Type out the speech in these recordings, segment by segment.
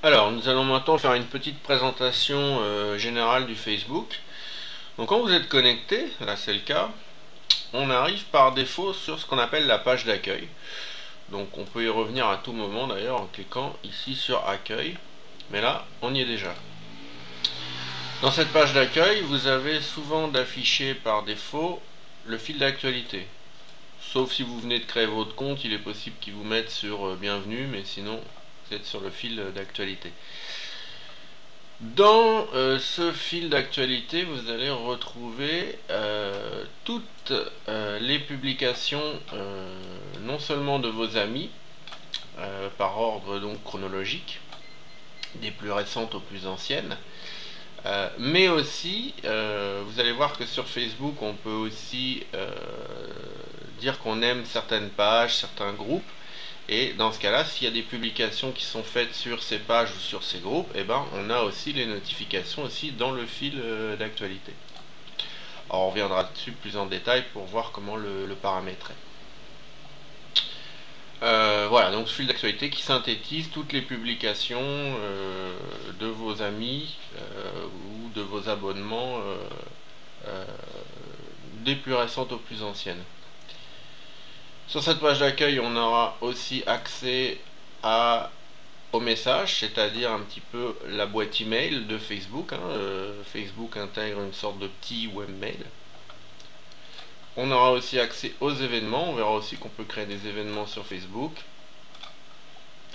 Alors, nous allons maintenant faire une petite présentation générale du Facebook. Donc, quand vous êtes connecté, là c'est le cas, on arrive par défaut sur ce qu'on appelle la page d'accueil. Donc, on peut y revenir à tout moment d'ailleurs en cliquant ici sur Accueil. Mais là, on y est déjà. Dans cette page d'accueil, vous avez souvent d'afficher par défaut le fil d'actualité. Sauf si vous venez de créer votre compte, il est possible qu'il vous mette sur Bienvenue, mais sinon, vous êtes sur le fil d'actualité. Dans ce fil d'actualité, vous allez retrouver toutes les publications, non seulement de vos amis, par ordre donc chronologique, des plus récentes aux plus anciennes, mais aussi, vous allez voir que sur Facebook, on peut aussi dire qu'on aime certaines pages, certains groupes. Et dans ce cas-là, s'il y a des publications qui sont faites sur ces pages ou sur ces groupes, eh ben, on a aussi les notifications aussi dans le fil d'actualité. Alors on reviendra dessus plus en détail pour voir comment le paramétrer. Voilà, donc ce fil d'actualité qui synthétise toutes les publications de vos amis ou de vos abonnements euh, des plus récentes aux plus anciennes. Sur cette page d'accueil, on aura aussi accès au message, c'est-à-dire un petit peu la boîte email de Facebook. Facebook intègre une sorte de petit webmail. On aura aussi accès aux événements. On verra aussi qu'on peut créer des événements sur Facebook.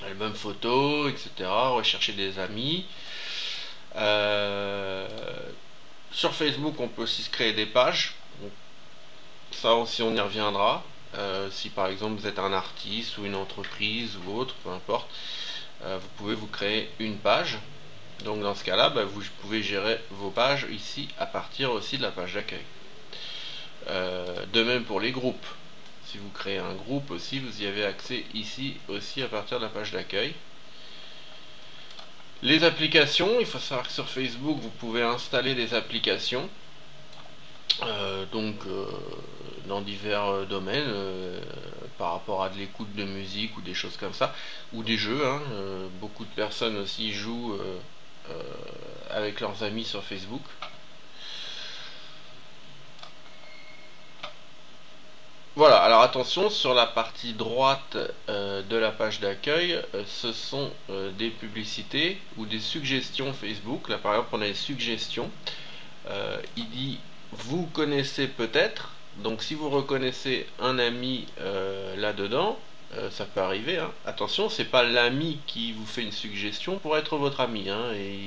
Album photo, etc. Rechercher des amis. Euh, sur Facebook, on peut aussi se créer des pages. Donc, ça aussi, on y reviendra. Si par exemple vous êtes un artiste ou une entreprise ou autre, peu importe, vous pouvez vous créer une page. Donc dans ce cas-là, vous pouvez gérer vos pages ici à partir aussi de la page d'accueil. De même pour les groupes. Si vous créez un groupe aussi, vous y avez accès ici aussi à partir de la page d'accueil. Les applications, il faut savoir que sur Facebook, vous pouvez installer des applications. Dans divers domaines, par rapport à de l'écoute de musique ou des choses comme ça, ou des jeux. Beaucoup de personnes aussi jouent avec leurs amis sur Facebook. Voilà, alors attention, sur la partie droite de la page d'accueil, ce sont des publicités ou des suggestions Facebook. Là par exemple, on a les suggestions. Il dit vous connaissez peut-être, donc si vous reconnaissez un ami là-dedans, ça peut arriver, hein. Attention, c'est pas l'ami qui vous fait une suggestion pour être votre ami, hein, et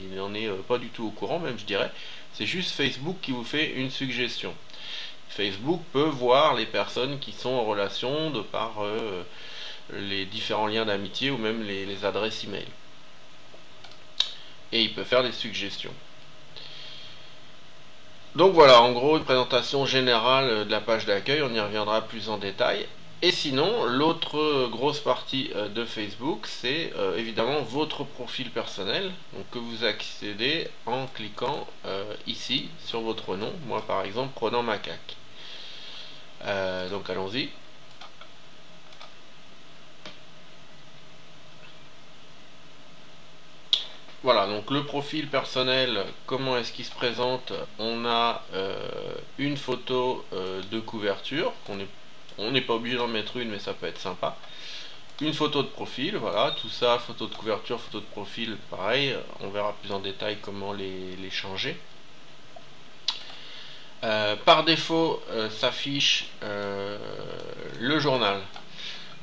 il n'en est pas du tout au courant, même je dirais. C'est juste Facebook qui vous fait une suggestion. Facebook peut voir les personnes qui sont en relation de par les différents liens d'amitié ou même les adresses email. Et il peut faire des suggestions. Donc voilà, en gros, une présentation générale de la page d'accueil, on y reviendra plus en détail. Et sinon, l'autre grosse partie de Facebook, c'est évidemment votre profil personnel, donc que vous accédez en cliquant ici sur votre nom, moi par exemple prenant Macaque. Donc allons-y. Voilà, donc le profil personnel, comment est-ce qu'il se présente? On a une photo de couverture, on n'est pas obligé d'en mettre une, mais ça peut être sympa. Une photo de profil, voilà, tout ça, photo de couverture, photo de profil, pareil, on verra plus en détail comment les changer. Par défaut, s'affiche le journal.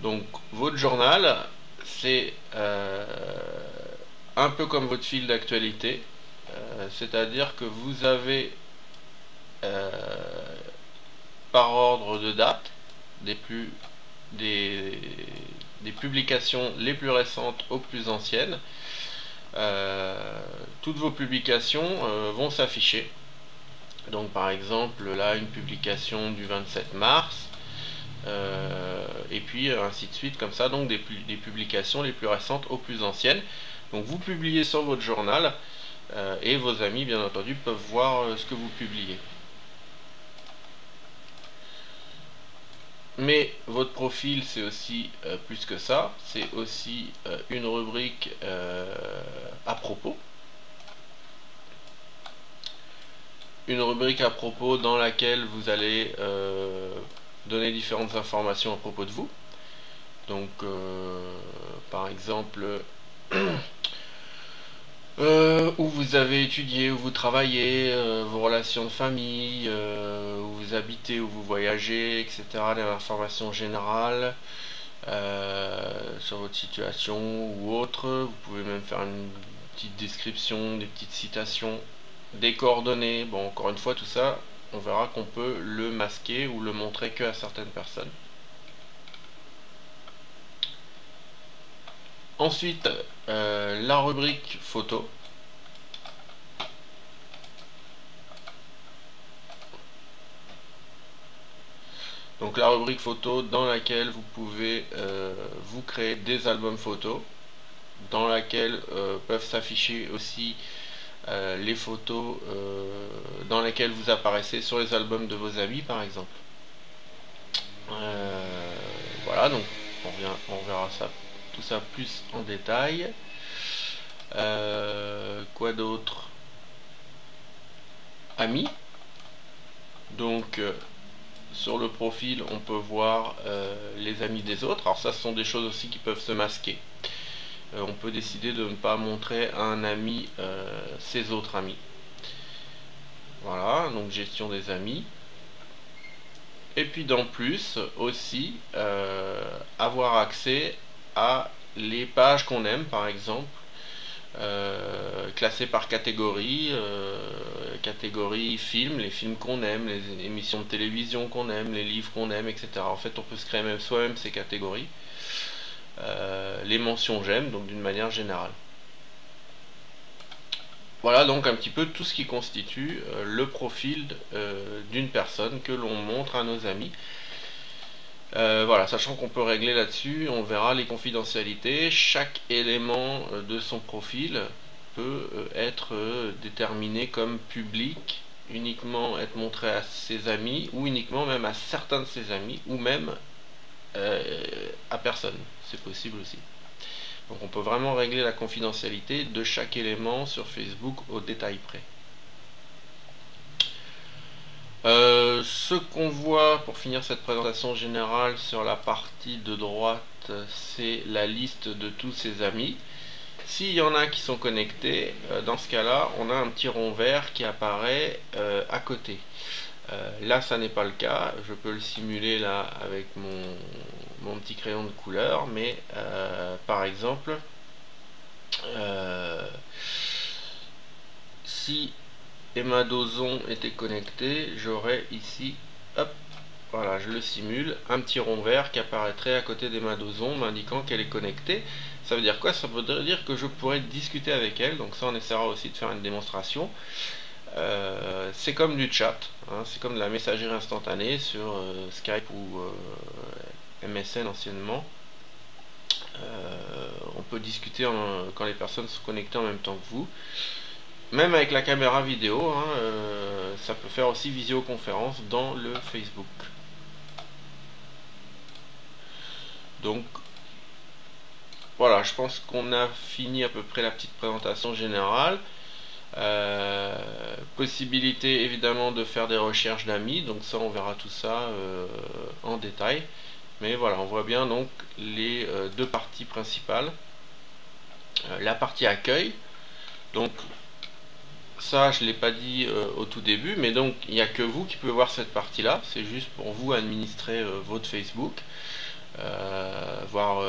Donc votre journal, c'est un peu comme votre fil d'actualité, c'est-à-dire que vous avez par ordre de date des, plus, des, des publications les plus récentes aux plus anciennes. Toutes vos publications vont s'afficher. Donc par exemple là une publication du 27 mars, et puis ainsi de suite comme ça, donc des publications les plus récentes aux plus anciennes. Donc vous publiez sur votre journal et vos amis bien entendu peuvent voir ce que vous publiez. Mais votre profil, c'est aussi plus que ça. C'est aussi une rubrique à propos. Une rubrique à propos dans laquelle vous allez donner différentes informations à propos de vous. Donc, par exemple, où vous avez étudié, où vous travaillez, vos relations de famille, où vous habitez, où vous voyagez, etc. Des informations générales sur votre situation ou autre. Vous pouvez même faire une petite description, des petites citations, des coordonnées. Bon, encore une fois, tout ça, on verra qu'on peut le masquer ou le montrer que à certaines personnes. Ensuite, la rubrique photo. Donc la rubrique photo dans laquelle vous pouvez vous créer des albums photos, dans laquelle peuvent s'afficher aussi les photos dans lesquelles vous apparaissez sur les albums de vos amis par exemple. Voilà, donc on verra ça, tout ça plus en détail. Quoi d'autre? Amis. Donc sur le profil, on peut voir les amis des autres. Alors ça, ce sont des choses aussi qui peuvent se masquer. On peut décider de ne pas montrer à un ami ses autres amis. Voilà, donc gestion des amis. Et puis d'en plus aussi avoir accès à les pages qu'on aime par exemple, classées par catégorie, catégorie films, les films qu'on aime, les émissions de télévision qu'on aime, les livres qu'on aime, etc. En fait on peut se créer même soi-même ces catégories. Les mentions j'aime, donc d'une manière générale. Voilà donc un petit peu tout ce qui constitue le profil d'une personne que l'on montre à nos amis. Voilà, sachant qu'on peut régler là-dessus, on verra les confidentialités. Chaque élément de son profil peut être déterminé comme public, uniquement être montré à ses amis, ou uniquement même à certains de ses amis, ou même à personne. C'est possible aussi. Donc on peut vraiment régler la confidentialité de chaque élément sur Facebook au détail près. Ce qu'on voit pour finir cette présentation générale sur la partie de droite, c'est la liste de tous ses amis. S'il y en a qui sont connectés, dans ce cas-là, on a un petit rond vert qui apparaît à côté. Là, ça n'est pas le cas. Je peux le simuler là avec mon petit crayon de couleur, mais par exemple, si Emma Dozon était connectée, j'aurais ici, hop, voilà, je le simule, un petit rond vert qui apparaîtrait à côté d'Emma Dozon m'indiquant qu'elle est connectée. Ça veut dire quoi? Ça veut dire que je pourrais discuter avec elle, donc ça on essaiera aussi de faire une démonstration. C'est comme du chat, hein, c'est comme de la messagerie instantanée sur Skype ou MSN anciennement. On peut discuter quand les personnes sont connectées en même temps que vous. Même avec la caméra vidéo, hein, ça peut faire aussi visioconférence dans le Facebook. Donc voilà, je pense qu'on a fini à peu près la petite présentation générale. Possibilité évidemment de faire des recherches d'amis, donc ça on verra tout ça en détail. Mais voilà, on voit bien donc les deux parties principales. La partie accueil, donc ça je ne l'ai pas dit au tout début, mais donc il n'y a que vous qui pouvez voir cette partie là, c'est juste pour vous administrer votre Facebook, voir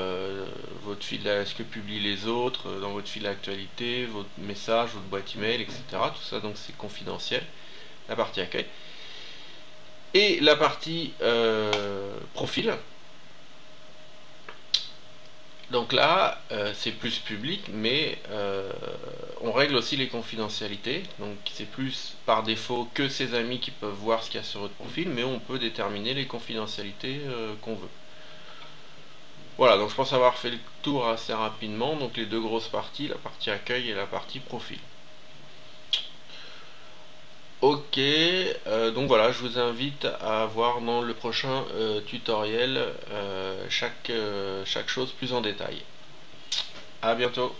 votre fil, ce que publient les autres dans votre fil d'actualité, votre message, votre boîte email, etc. Tout ça donc c'est confidentiel, la partie accueil. Et la partie profil. Donc là, c'est plus public, mais on règle aussi les confidentialités. Donc c'est plus par défaut que ses amis qui peuvent voir ce qu'il y a sur votre profil, mais on peut déterminer les confidentialités qu'on veut. Voilà, donc je pense avoir fait le tour assez rapidement. Donc les deux grosses parties, la partie accueil et la partie profil. Ok, donc voilà, je vous invite à voir dans le prochain tutoriel chaque chose plus en détail. À bientôt.